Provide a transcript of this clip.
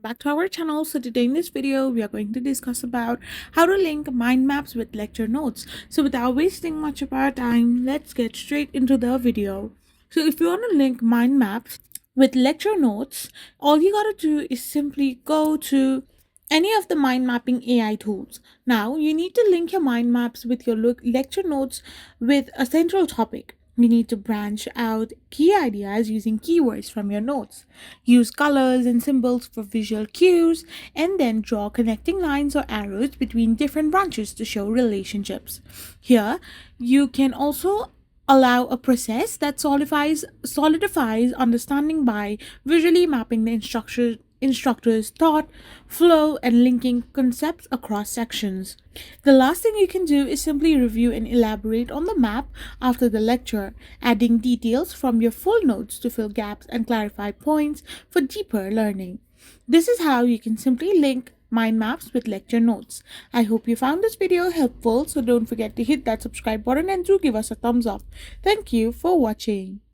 back to our channel. So today in this video we are going to discuss about how to link mind maps with lecture notes. So without wasting much of our time, let's get straight into the video. So if you want to link mind maps with lecture notes, all you gotta do is simply go to any of the mind mapping AI tools. Now you need to link your mind maps with your lecture notes with a central topic. You need to branch out key ideas using keywords from your notes. Use colors and symbols for visual cues, and then draw connecting lines or arrows between different branches to show relationships. Here, you can also allow a process that solidifies understanding by visually mapping the instructor's thought flow and linking concepts across sections. The last thing you can do is simply review and elaborate on the map after the lecture, adding details from your full notes to fill gaps and clarify points for deeper learning. This is how you can simply link mind maps with lecture notes. I hope you found this video helpful, so don't forget to hit that subscribe button and do give us a thumbs up. Thank you for watching.